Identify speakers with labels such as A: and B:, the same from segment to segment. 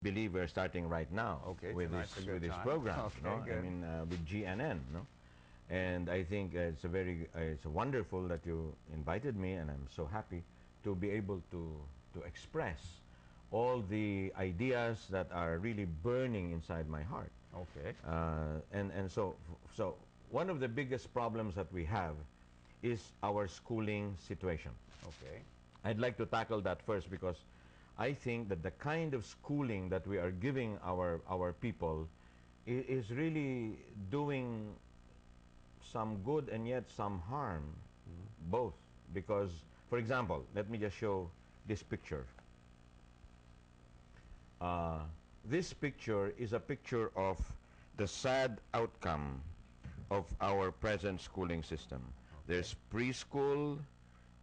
A: believe we're starting right now
B: Okay,
A: with
B: tonight's a good
A: this
B: time.
A: program.
B: Okay,
A: No, I
B: good.
A: mean with GNN, no, and I think it's wonderful that you invited me, and I'm so happy to be able to express all the ideas that are really burning inside my heart.
B: Okay.
A: So one of the biggest problems that we have is our schooling situation.
B: Okay.
A: I'd like to tackle that first because I think that the kind of schooling that we are giving our people is really doing some good and yet some harm, both. Because, for example, let me just show this picture. This picture is a picture of the sad outcome of our present schooling system.
B: Okay.
A: There's preschool,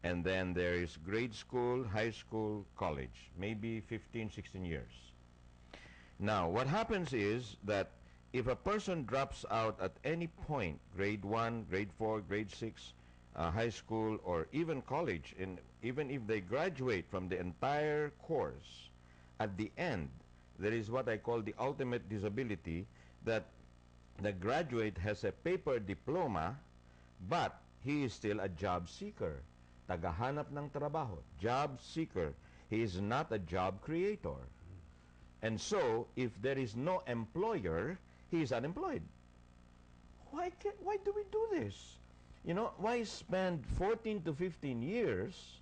A: and then there is grade school, high school, college, maybe 15, 16 years. Now, what happens is that if a person drops out at any point, grade 1, grade 4, grade 6, high school, or even college, and even if they graduate from the entire course, at the end, there is what I call the ultimate disability, that the graduate has a paper diploma, but he is still a job seeker. Tagahanap ng trabaho. Job seeker. He is not a job creator. And so, if there is no employer, he is unemployed. Why do we do this? You know, why spend 14 to 15 years?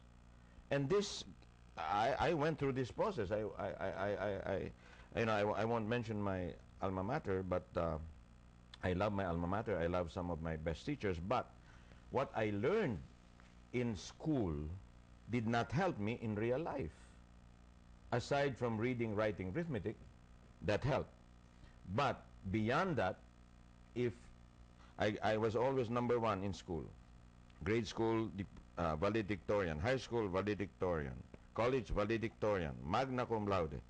A: And this, I went through this process. I won't mention my alma mater, but I love my alma mater. I love some of my best teachers. But what I learned in school did not help me in real life. Aside from reading, writing, arithmetic, that helped. But beyond that, if I was always number one in school, grade school, valedictorian, high school, valedictorian, college, valedictorian, magna cum laude.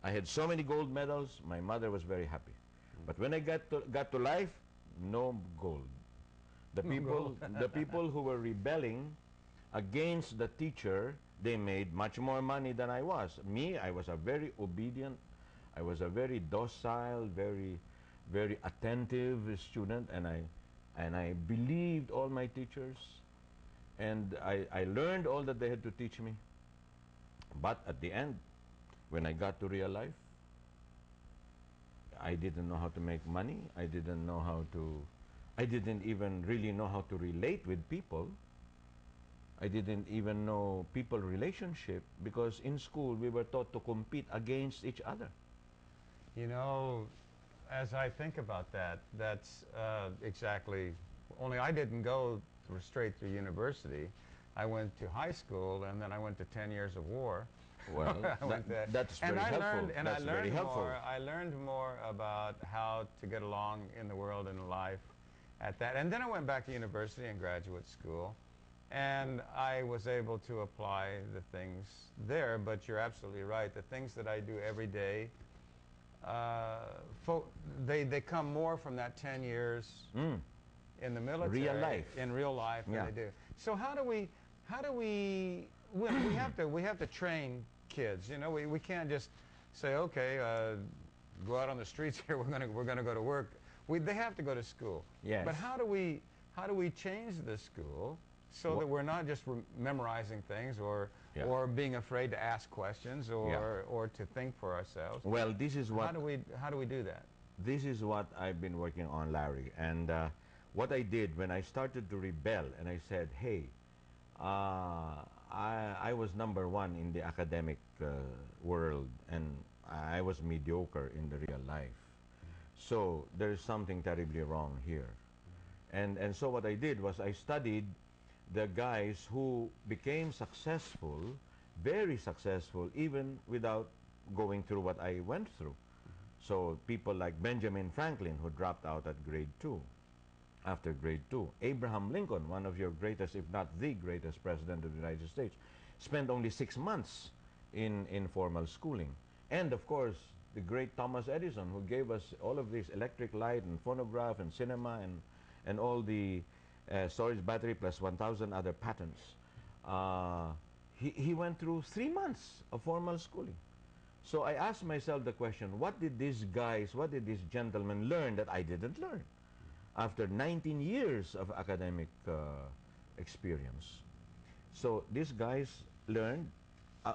A: I had so many gold medals, my mother was very happy. But when I got to life, no gold. The people, the people who were rebelling against the teacher, they made much more money than I was. Me, I was a very obedient, I was a very docile, very attentive student, and I believed all my teachers, and I learned all that they had to teach me. But at the end, when I got to real life, I didn't know how to make money. I didn't even really know how to relate with people. I didn't even know people relationship, because in school we were taught to compete against each other.
B: You know, as I think about that, that's exactly. Only I didn't go straight through university. I went to high school, and then I went to 10 years of war.
A: Well,
B: I went there.
A: that's
B: And
A: very
B: I
A: helpful.
B: learned, and
A: That's
B: I
A: very
B: learned
A: helpful.
B: more. I learned more about how to get along in the world and in life at that. And then I went back to university and graduate school, and I was able to apply the things there. But you're absolutely right. The things that I do every day, they come more from that 10 years in the military,
A: Real life.
B: in real life, than
A: Yeah.
B: they do. So we have to train kids. You know, we can't just say, okay, go out on the streets here. We're gonna go to work. They have to go to school.
A: Yes.
B: But how do we change the school so that we're not just memorizing things or being afraid to ask questions or to think for ourselves?
A: Well, this is what
B: How do we do that?
A: this is what I've been working on, Larry. And what I did when I started to rebel, and I said, hey, I was number one in the academic world, and I was mediocre in the real life. So there's something terribly wrong here. And so what I did was I studied the guys who became successful, very successful, even without going through what I went through. So people like Benjamin Franklin, who dropped out at grade 2, after grade 2. Abraham Lincoln, one of your greatest, if not the greatest president of the United States, spent only 6 months in formal schooling. And of course, the great Thomas Edison, who gave us all of this electric light and phonograph and cinema and all the storage battery plus 1,000 other patents. He went through 3 months of formal schooling. So I asked myself the question, what did these guys, what did these gentlemen learn that I didn't learn after 19 years of academic experience? So these guys learned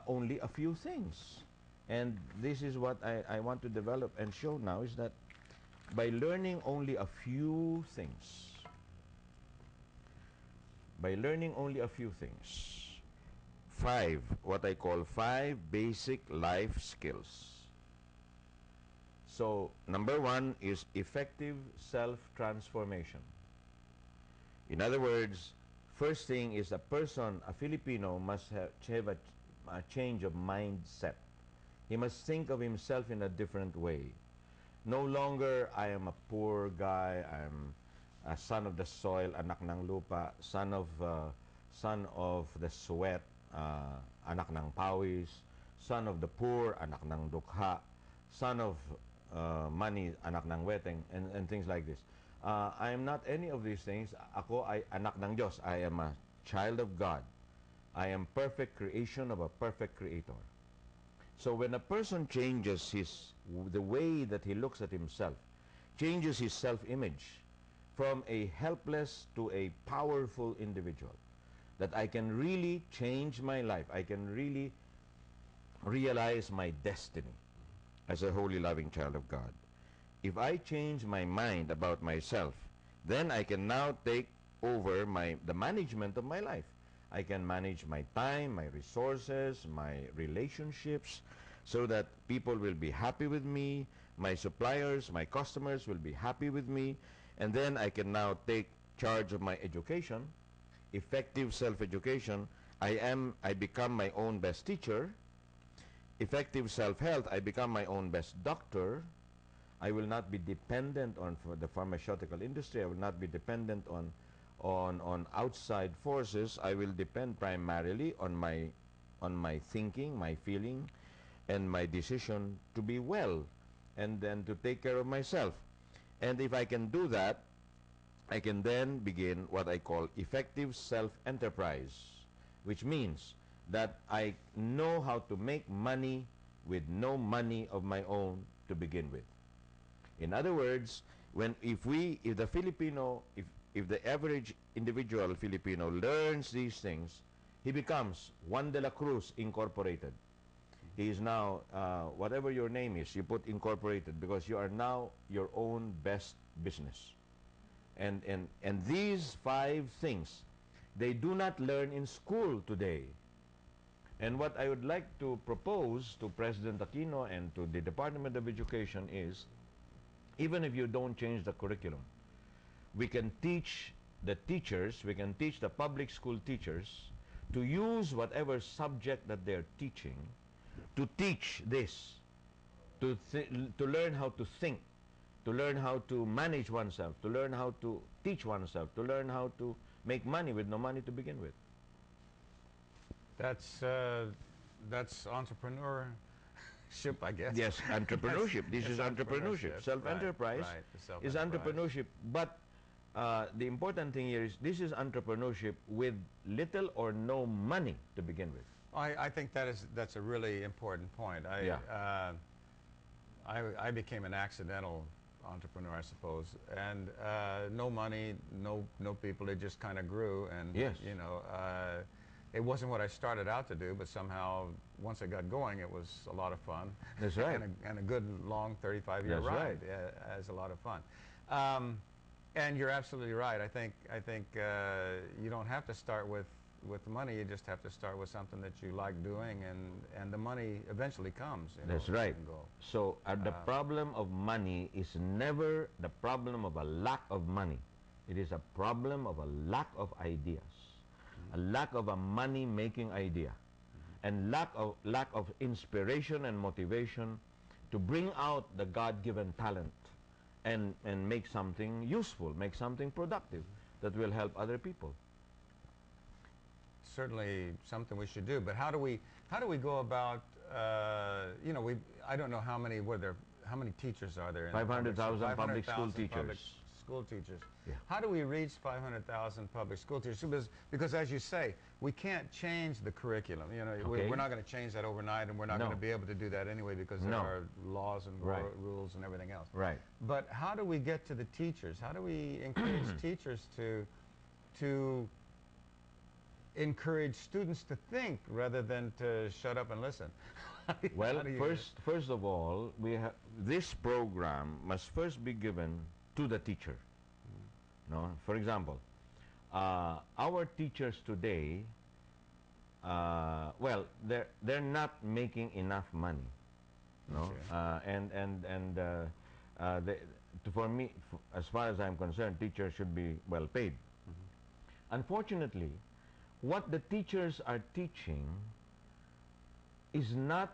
A: only a few things. And this is what I want to develop and show now, is that by learning only a few things, by learning only a few things, what I call five basic life skills. So number one is effective self-transformation. In other words, first thing is a Filipino must have a change of mindset. He must think of himself in a different way. No longer, I am a poor guy, I'm a son of the soil, anak ng lupa, son of the sweat, anak ng pawis, son of the poor, anak ng dukha, son of money, anak ng weteng, and things like this. I am not any of these things. Ako ay anak ng Diyos. I am a child of God. I am perfect creation of a perfect creator. So when a person changes the way that he looks at himself, changes his self-image from a helpless to a powerful individual, that I can really change my life, I can really realize my destiny as a holy, loving child of God. If I change my mind about myself, then I can now take over the management of my life. I can manage my time, my resources, my relationships, so that people will be happy with me, my suppliers, my customers will be happy with me, and then I can now take charge of my education, effective self-education. I become my own best teacher. Effective self-health, I become my own best doctor. I will not be dependent on the pharmaceutical industry. I will not be dependent on outside forces. I will depend primarily on my thinking, my feeling, and my decision to be well, and then to take care of myself. And if I can do that, I can then begin what I call effective self-enterprise, which means that I know how to make money with no money of my own to begin with. In other words, if the average individual Filipino learns these things, he becomes Juan de la Cruz Incorporated. He is now, whatever your name is, you put incorporated, because you are now your own best business. And these five things, they do not learn in school today. And what I would like to propose to President Aquino and to the Department of Education is, even if you don't change the curriculum, we can teach the teachers, we can teach the public school teachers to use whatever subject that they're teaching to teach this, to learn how to think, to learn how to manage oneself, to learn how to teach oneself, to learn how to make money with no money to begin with.
B: That's entrepreneurship, I guess.
A: Yes, entrepreneurship. This is entrepreneurship. Self-enterprise is entrepreneurship. But the important thing here is this is entrepreneurship with little or no money to begin with.
B: I think that's a really important point. I became an accidental entrepreneur, I suppose, and no money, no people. It just kind of grew, and
A: yes,
B: it wasn't what I started out to do, but somehow once I got going, it was a lot of fun.
A: That's right,
B: and a good long 35-year ride.
A: Right.
B: As a lot of fun. And you're absolutely right. I think you don't have to start with the money. You just have to start with something that you like doing, and the money eventually comes.
A: That's right. So the problem of money is never the problem of a lack of money. It is a problem of a lack of ideas, a lack of a money-making idea, and lack of inspiration and motivation to bring out the God-given talent and make something useful, make something productive that will help other people.
B: Certainly something we should do, but how do we go about? I don't know how many teachers are there.
A: 500,000 public school teachers.
B: school teachers.
A: Yeah.
B: How do we reach 500,000 public school teachers? Because as you say, we can't change the curriculum. You know,
A: Okay.
B: we're not going to change that overnight, and we're not
A: No.
B: going to be able to do that anyway because there
A: No.
B: are laws and
A: Right.
B: rules and everything else.
A: Right.
B: But how do we get to the teachers? How do we encourage teachers to encourage students to think rather than to shut up and listen?
A: Well,
B: How do you-
A: first of all, this program must first be given to the teacher. No, for example, our teachers today, well, they're not making enough money. No,
B: Okay.
A: for me, as far as I'm concerned, teachers should be well paid. Unfortunately, what the teachers are teaching is not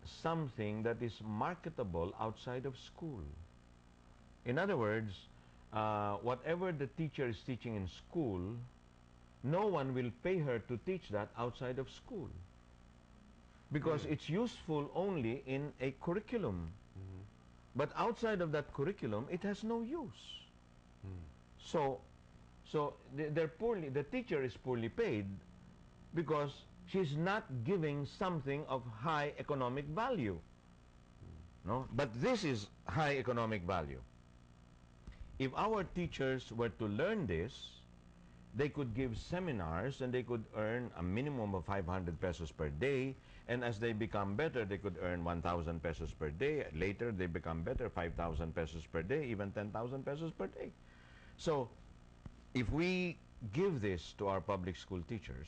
A: something that is marketable outside of school. In other words, whatever the teacher is teaching in school, no one will pay her to teach that outside of school because it's useful only in a curriculum. But outside of that curriculum, it has no use. So the teacher is poorly paid because she's not giving something of high economic value. No? But this is high economic value. If our teachers were to learn this, they could give seminars and they could earn a minimum of 500 pesos per day. And as they become better, they could earn 1,000 pesos per day. Later, they become better, 5,000 pesos per day, even 10,000 pesos per day. So, if we give this to our public school teachers,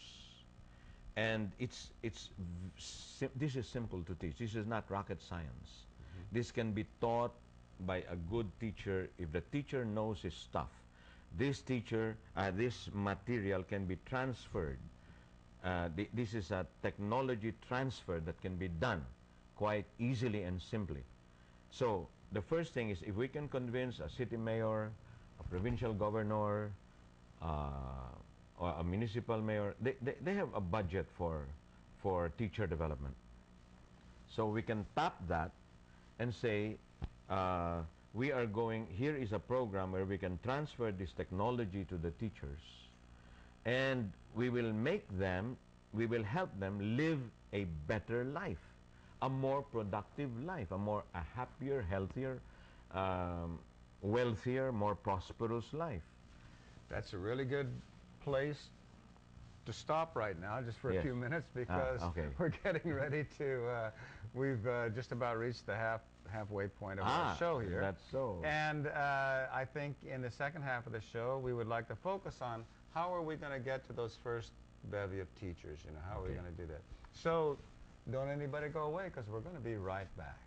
A: and this is simple to teach. This is not rocket science. This can be taught by a good teacher if the teacher knows his stuff. This material can be transferred. This is a technology transfer that can be done quite easily and simply. So the first thing is if we can convince a city mayor, a provincial governor, or a municipal mayor, they have a budget for teacher development. So we can tap that and say, here is a program where we can transfer this technology to the teachers, and we will help them live a better life, a more productive life, a happier, healthier, wealthier, more prosperous life.
B: That's a really good place to stop right now, just for a
A: Yes.
B: few minutes, because
A: Okay.
B: we're getting ready to. We've just about reached the halfway point of our show here.
A: That's so.
B: And I think in the second half of the show, we would like to focus on how are we going to get to those first bevy of teachers. You know, how are we
A: Okay.
B: going to do that? So, don't anybody go away because we're going to be right back.